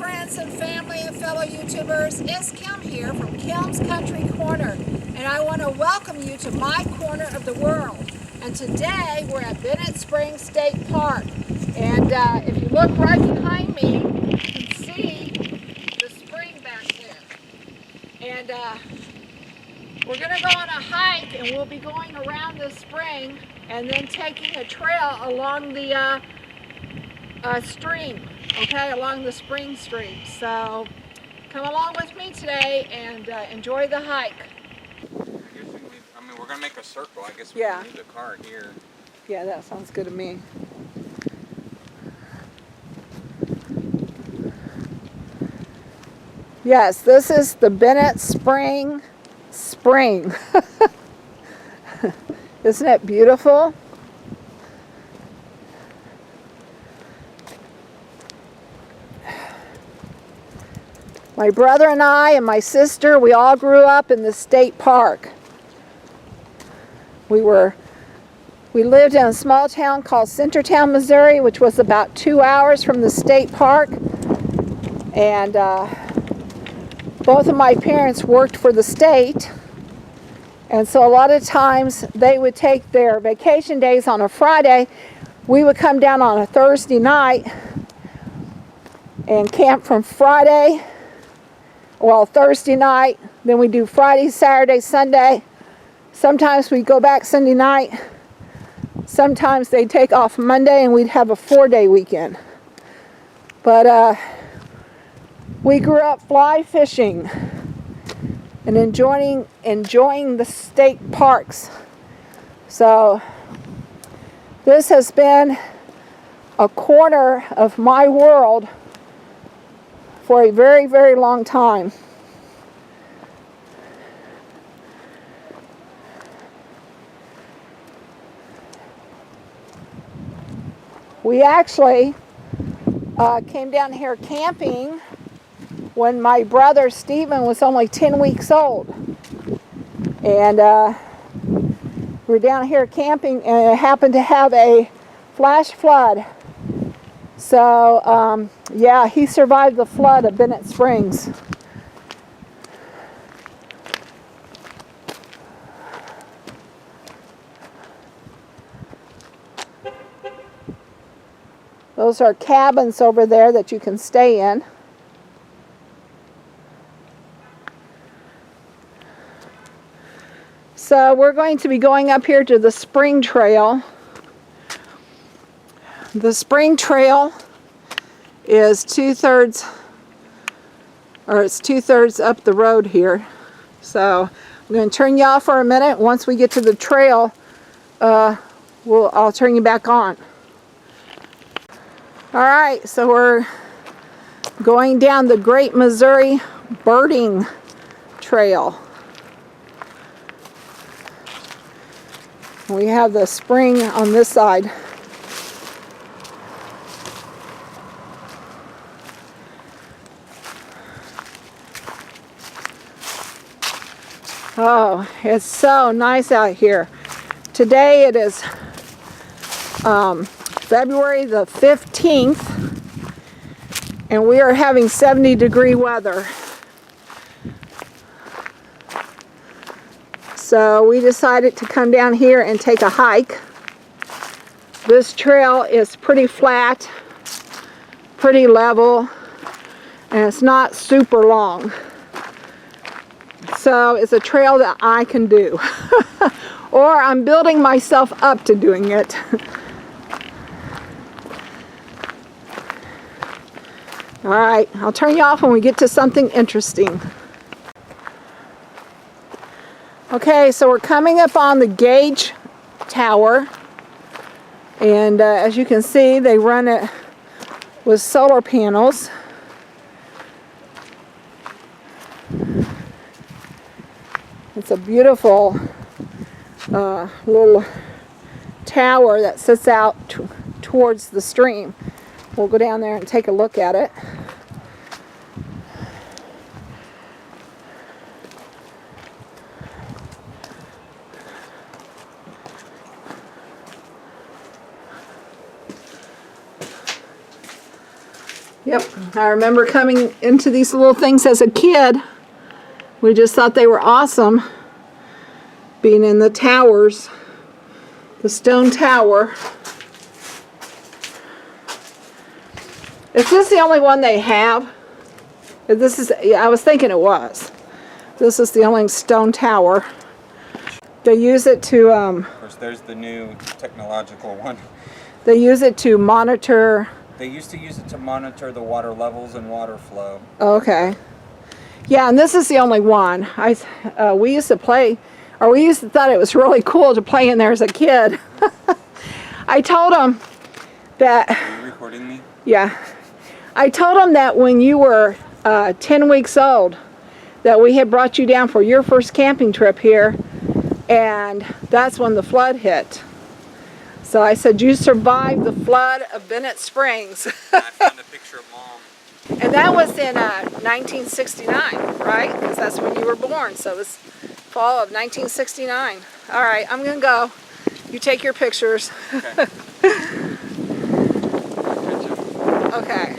friends and family and fellow YouTubers. It's Kim here from Kim's Country Corner, and I want to welcome you to my corner of the world. And today we're at Bennett Spring State Park, and if you look right behind me, you can see the spring back there. And we're going to go on a hike, and we'll be going around the spring and then taking a trail along the stream, okay, along the spring stream. So come along with me today and enjoy the hike. We're gonna make a circle. I guess we can leave the car here. Yeah, that sounds good to me. Yes, this is the Bennett Spring. Isn't it beautiful? My brother and I and my sister, we all grew up in the state park. We lived in a small town called Centertown, Missouri, which was about 2 hours from the state park. And both of my parents worked for the state. And so a lot of times they would take their vacation days on a Friday. We would come down on a Thursday night and camp from Thursday night, then we do Friday, Saturday, Sunday. Sometimes we'd go back Sunday night. Sometimes they'd take off Monday and we'd have a 4-day weekend. But we grew up fly fishing and enjoying the state parks. So this has been a corner of my world for a very, very long time. We actually came down here camping when my brother Stephen was only 10 weeks old. And we were down here camping, and it happened to have a flash flood. So, yeah, he survived the flood of Bennett Springs. Those are cabins over there that you can stay in. So we're going to be going up here to the spring trail. The spring trail is two-thirds up the road here. So I'm going to turn you off for a minute. Once we get to the trail, I'll turn you back on. All right, so we're going down the Great Missouri Birding Trail. We have the spring on this side. Oh, it's so nice out here. Today it is February the 15th, and we are having 70-degree weather. So we decided to come down here and take a hike. This trail is pretty flat, pretty level, and it's not super long. So it's a trail that I can do. Or I'm building myself up to doing it. All right, I'll turn you off when we get to something interesting. Okay, so we're coming up on the gauge tower, and as you can see, they run it with solar panels. It's a beautiful little tower that sits out towards the stream. We'll go down there and take a look at it. Yep, I remember coming into these little things as a kid. We just thought they were awesome. Being in the towers, the stone tower. Is this the only one they have? This is, yeah, I was thinking it was. This is the only stone tower. They use it to, Of course, there's the new technological one. they use it to monitor. They used to use it to monitor the water levels and water flow. Okay. Yeah, and this is the only one. We used to play, or we used to thought it was really cool to play in there as a kid. I told them that. Are you recording me? Yeah. I told them that when you were 10 weeks old, that we had brought you down for your first camping trip here, and that's when the flood hit. So I said, you survived the flood of Bennett Springs. I found a picture of Mom. And that was in 1969, right? Because that's when you were born. So it was fall of 1969. All right, I'm going to go. You take your pictures. Okay. Okay.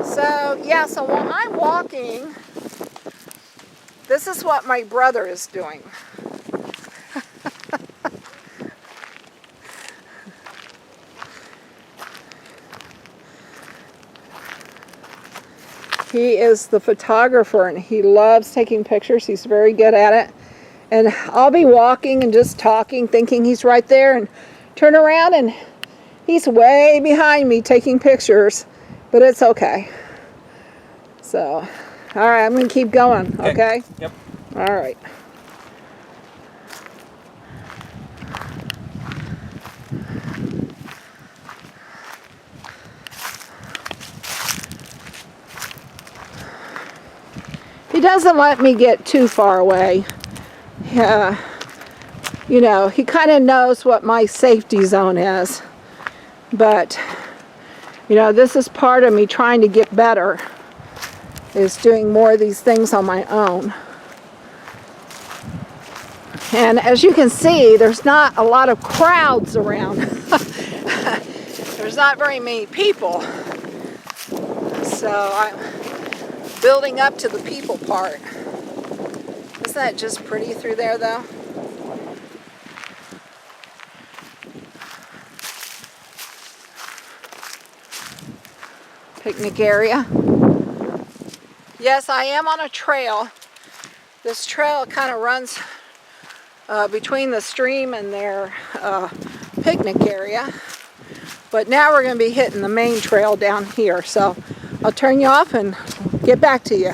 So, yeah, so while I'm walking, this is what my brother is doing. He is the photographer and he loves taking pictures. He's very good at it. And I'll be walking and just talking, thinking he's right there, and turn around and he's way behind me taking pictures, but it's okay. So, all right, I'm going to keep going, okay? Yep. All right. He doesn't let me get too far away. You know, he kind of knows what my safety zone is. But, you know, this is part of me trying to get better, is doing more of these things on my own. And as you can see, there's not a lot of crowds around. There's not very many people. So I'm building up to the people part. Isn't that just pretty through there though? Picnic area. Yes, I am on a trail. This trail kind of runs between the stream and their picnic area. But now we're going to be hitting the main trail down here. So I'll turn you off and get back to you.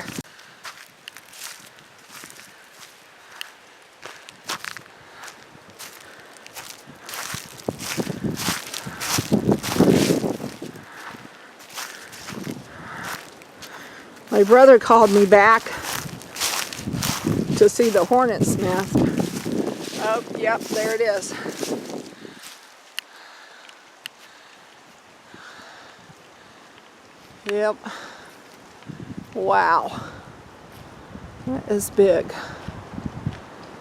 My brother called me back to see the hornet's nest. Oh, yep, there it is. Yep. Wow. That is big.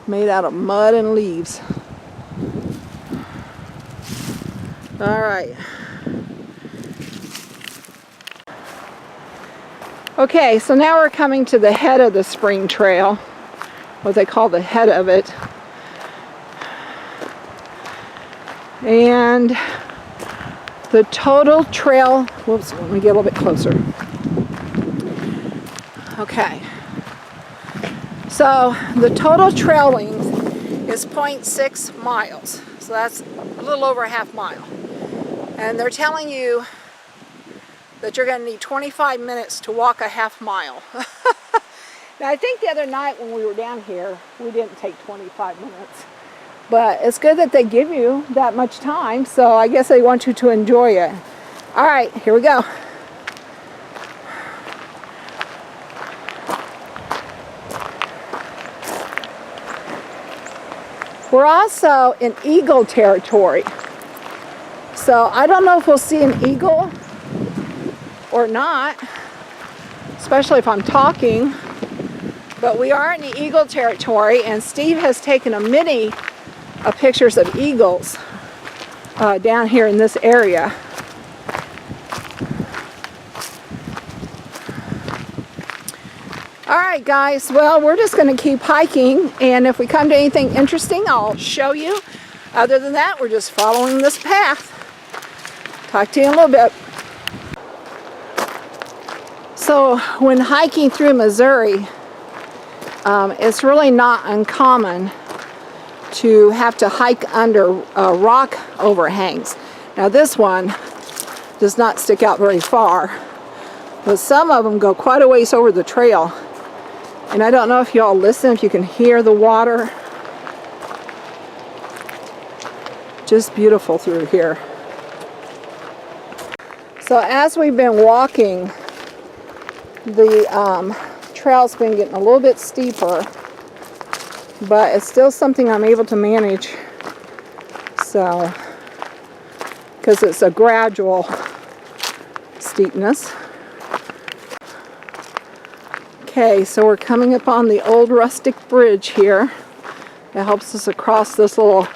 Made out of mud and leaves. All right. Okay, so now we're coming to the head of the spring trail, what they call the head of it. And the total trail, whoops, let me get a little bit closer. Okay. So the total trail length is 0.6 miles. So that's a little over a half mile. And they're telling you that you're going to need 25 minutes to walk a half mile. Now, I think the other night when we were down here, we didn't take 25 minutes. But it's good that they give you that much time, so I guess they want you to enjoy it. All right, here we go. We're also in eagle territory. So I don't know if we'll see an eagle or not, especially if I'm talking. But we are in the eagle territory, and Steve has taken a many pictures of eagles down here in this area. Alright guys, well, we're just going to keep hiking, and if we come to anything interesting, I'll show you. Other than that, we're just following this path. Talk to you in a little bit. So when hiking through Missouri, it's really not uncommon to have to hike under rock overhangs. Now this one does not stick out very far, but some of them go quite a ways over the trail. And I don't know if y'all listen, if you can hear the water. Just beautiful through here. So as we've been walking, the trail's been getting a little bit steeper, but it's still something I'm able to manage. So, because it's a gradual steepness. Okay, so we're coming up on the old rustic bridge here. It helps us across this little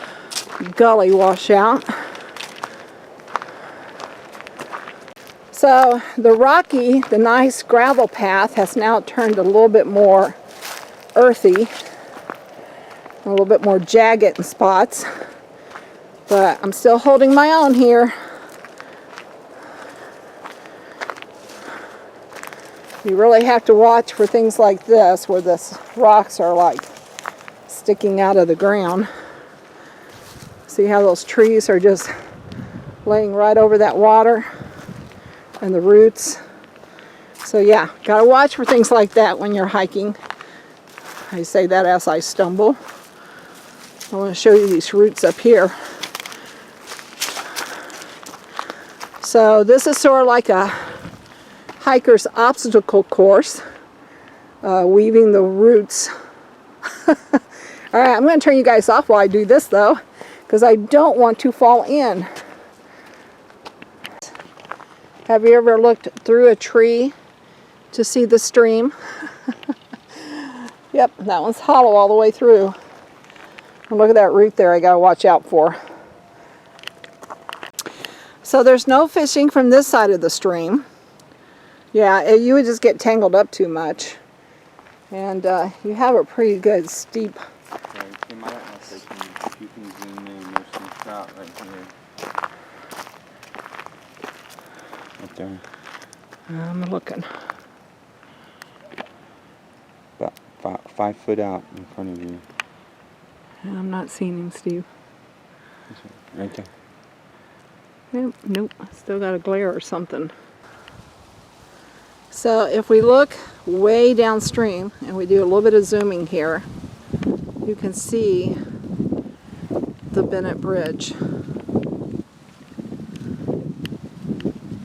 gully washout. So the nice gravel path has now turned a little bit more earthy, a little bit more jagged in spots, but I'm still holding my own here. You really have to watch for things like this, where the rocks are like sticking out of the ground. See how those trees are just laying right over that water and the roots. So yeah, gotta watch for things like that when you're hiking. I say that as I stumble. I want to show you these roots up here. So this is sort of like a hiker's obstacle course, weaving the roots. Alright, I'm going to turn you guys off while I do this though, because I don't want to fall in. Have you ever looked through a tree to see the stream? Yep, that one's hollow all the way through. And look at that root there I got to watch out for. So there's no fishing from this side of the stream. Yeah, you would just get tangled up too much. And you have a pretty good steep. Okay, Kim, I don't know if you can zoom in. There's some trout right here. Right there. I'm looking. About 5 foot out in front of you. I'm not seeing him, Steve. Right there. Nope, still got a glare or something. So if we look way downstream, and we do a little bit of zooming here, you can see the Bennett Bridge.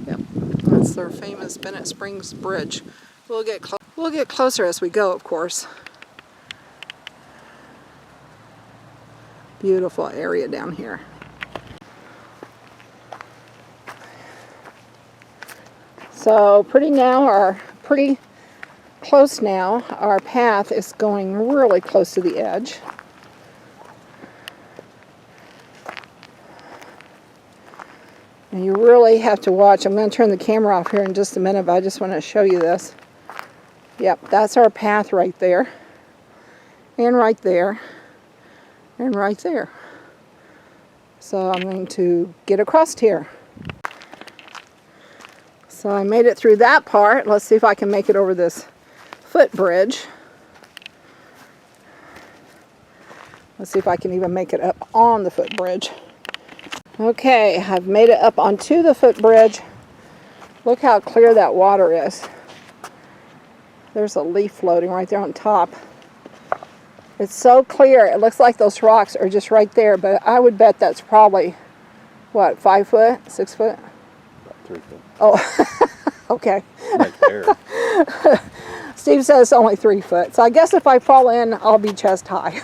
Yep, that's their famous Bennett Springs Bridge. We'll get closer as we go, of course. Beautiful area down here. So pretty close now. Our path is going really close to the edge. And you really have to watch. I'm going to turn the camera off here in just a minute, but I just want to show you this. Yep, that's our path right there. And right there. And right there. So I'm going to get across here. So I made it through that part. Let's see if I can make it over this footbridge. Let's see if I can even make it up on the footbridge. Okay, I've made it up onto the footbridge. Look how clear that water is. There's a leaf floating right there on top. It's so clear. It looks like those rocks are just right there, but I would bet that's probably, what, 5 foot, 6 foot? About 3 foot. Oh, okay. Right there. Steve says it's only 3 foot. So I guess if I fall in, I'll be chest high.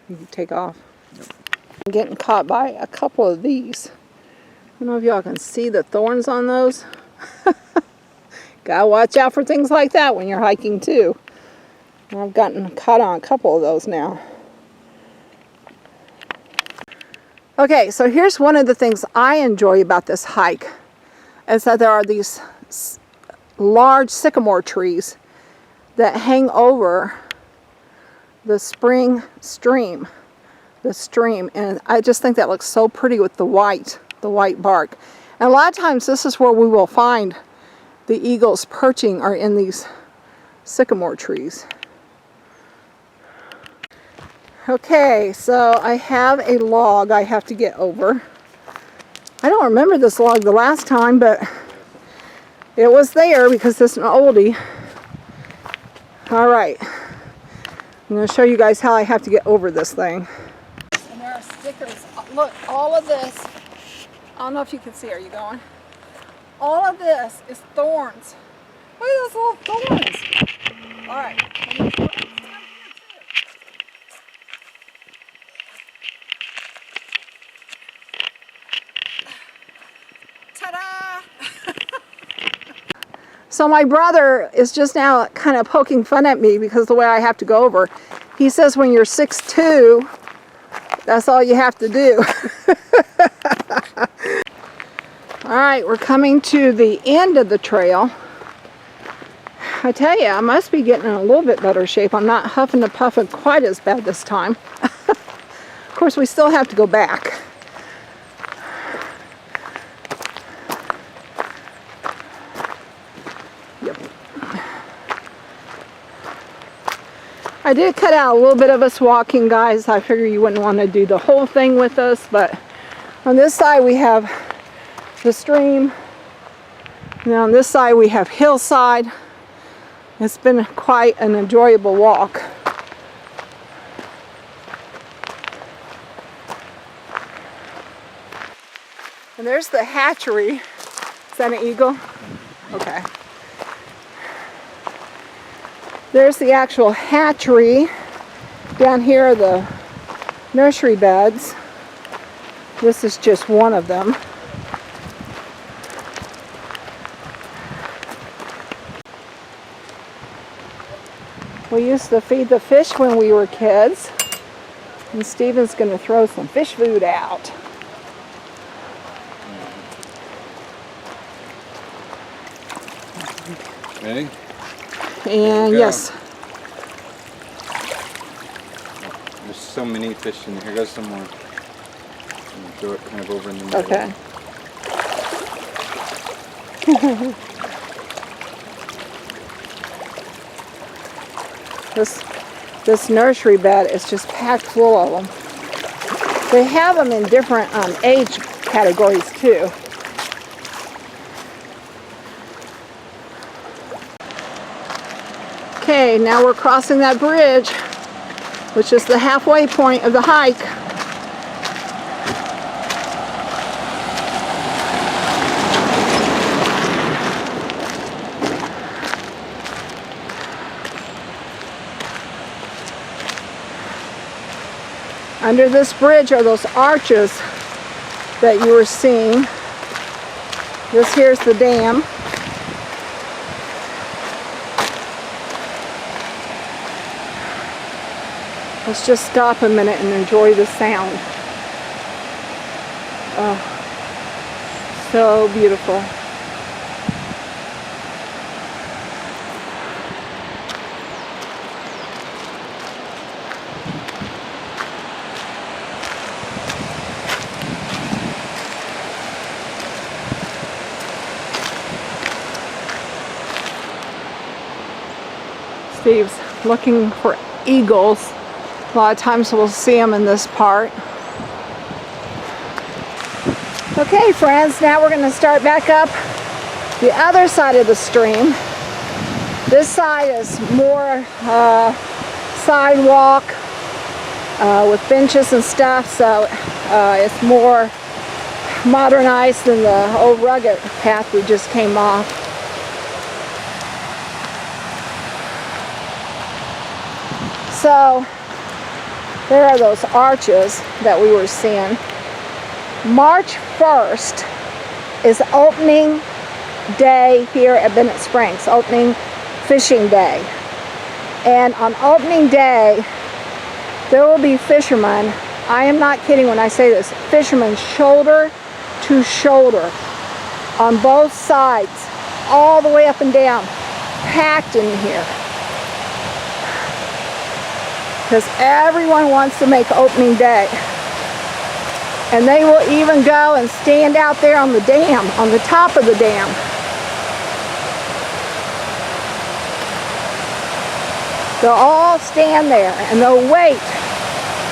You can take off. Yep. I'm getting caught by a couple of these. I don't know if y'all can see the thorns on those. Gotta watch out for things like that when you're hiking too. I've gotten caught on a couple of those now. Okay, so here's one of the things I enjoy about this hike, is that there are these large sycamore trees that hang over the spring stream, and I just think that looks so pretty with the white bark. And a lot of times this is where we will find the eagles perching, are in these sycamore trees. Okay, so I have a log I have to get over. I don't remember this log the last time, but it was there because it's an oldie. All right, I'm going to show you guys how I have to get over this thing. And there are stickers. Look, all of this, I don't know if you can see, are you going? All of this is thorns. Look at those little thorns. All right. Ta-da! So my brother is just now kind of poking fun at me because of the way I have to go over. He says when you're 6'2", that's all you have to do. All right, we're coming to the end of the trail. I tell you, I must be getting in a little bit better shape. I'm not huffing and puffing quite as bad this time. Of course, we still have to go back. Yep. I did cut out a little bit of us walking, guys. I figure you wouldn't want to do the whole thing with us, but on this side we have the stream, and on this side we have hillside. It's been quite an enjoyable walk. And there's the hatchery. Is that an eagle? Okay. There's the actual hatchery. Down here are the nursery beds. This is just one of them. We used to feed the fish when we were kids, and Steven's going to throw some fish food out. Ready? And yes. There's so many fish in there. Here goes some more. Throw it kind of over in the middle. Okay. This nursery bed is just packed full of them. They have them in different age categories too. Okay, now we're crossing that bridge, which is the halfway point of the hike. Under this bridge are those arches that you were seeing. This here's the dam. Let's just stop a minute and enjoy the sound. Oh, so beautiful. Steve's looking for eagles. A lot of times we'll see them in this part. Okay, friends, now we're going to start back up the other side of the stream. This side is more sidewalk with benches and stuff, so it's more modernized than the old rugged path we just came off. So There are those arches that we were seeing. March 1st is opening day here at Bennett Springs, opening fishing day. And on opening day, there will be fishermen, I am not kidding when I say this, fishermen shoulder to shoulder on both sides, all the way up and down, packed in here. Because everyone wants to make opening day. And they will even go and stand out there on the dam, on the top of the dam. They'll all stand there and they'll wait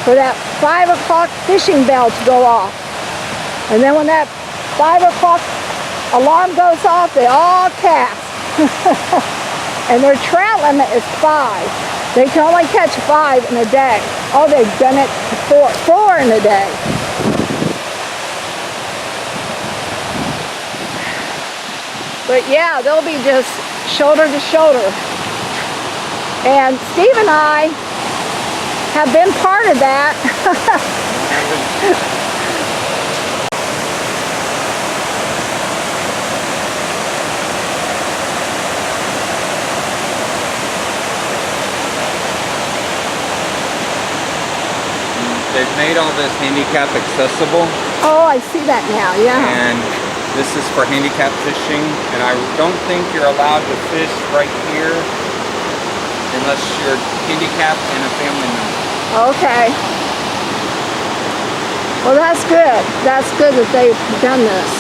for that 5 o'clock fishing bell to go off. And then when that 5 o'clock alarm goes off, they all cast. And their trout limit is 5. They can only catch 5 in a day. Oh, they've done it to 4 in a day. But yeah, they'll be just shoulder to shoulder. And Steve and I have been part of that. They've made all this handicap accessible. Oh, I see that now, yeah. And this is for handicap fishing, and I don't think you're allowed to fish right here unless you're handicapped and a family member. Okay. Well, that's good. That's good that they've done this.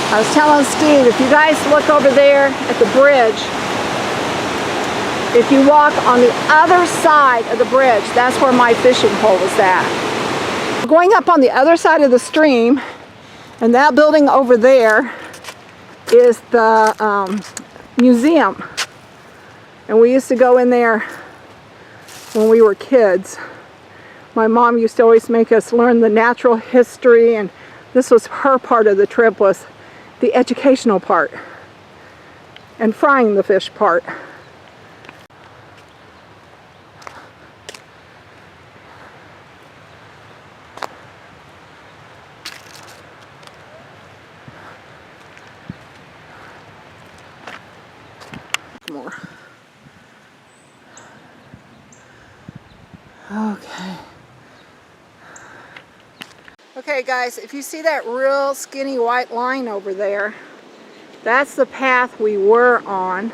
I was telling Steve, if you guys look over there at the bridge, if you walk on the other side of the bridge, that's where my fishing pole is at. Going up on the other side of the stream, and that building over there is the museum. And we used to go in there when we were kids. My mom used to always make us learn the natural history, and this was her part of the trip, was the educational part and frying the fish part. More. Okay guys, if you see that real skinny white line over there, that's the path we were on.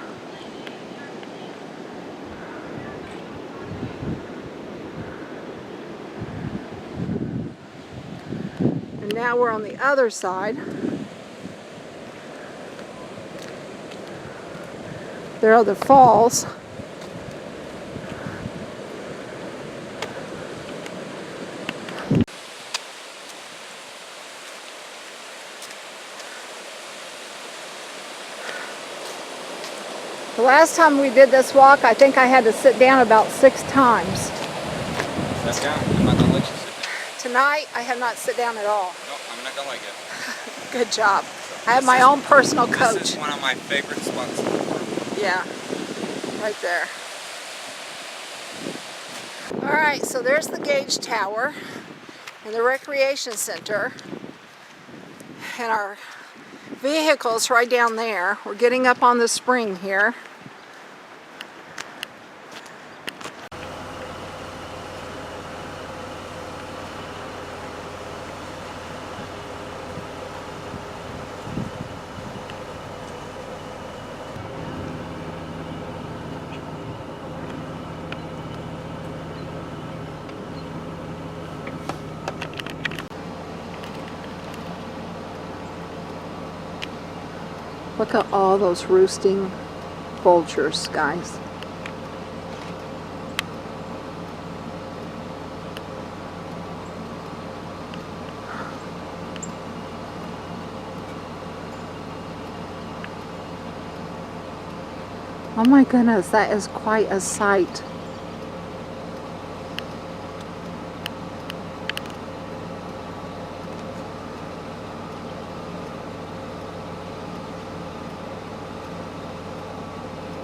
And now we're on the other side. There are the falls. The last time we did this walk, I think I had to sit down about 6 times. Sit down. I'm not going to let you sit down. Tonight, I have not sit down at all. No, I'm not going to like it. Good job. I have my own personal coach. This is one of my favorite spots in the world. Yeah, right there. Alright, so there's the gauge tower and the recreation center. And our vehicle's right down there. We're getting up on the spring here. Look at all those roosting vultures, guys. Oh my goodness, that is quite a sight.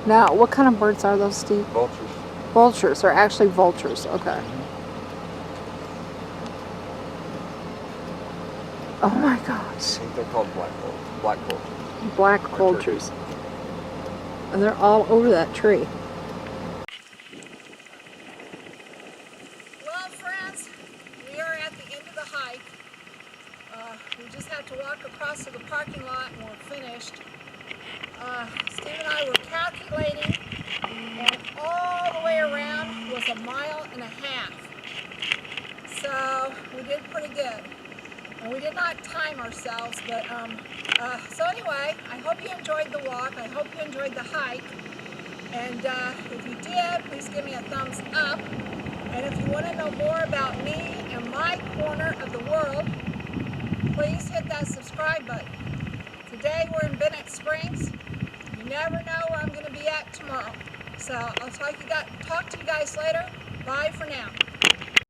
Now, what kind of birds are those, Steve? Vultures. Vultures. They're actually vultures. Okay. Oh my gosh. I think they're called black vultures. Black vultures. And they're all over that tree. Well, friends, we are at the end of the hike. We just have to walk across to the parking lot and we're finished. Steve and I were calculating, and all the way around was 1.5 miles. So we did pretty good. And we did not time ourselves, but so anyway, I hope you enjoyed the walk. I hope you enjoyed the hike. And if you did, please give me a thumbs up. And if you want to know more about me and my corner of the world, please hit that subscribe button. Today we're in Bennett Springs. You never know where I'm going to be at tomorrow. So I'll talk to you guys later. Bye for now.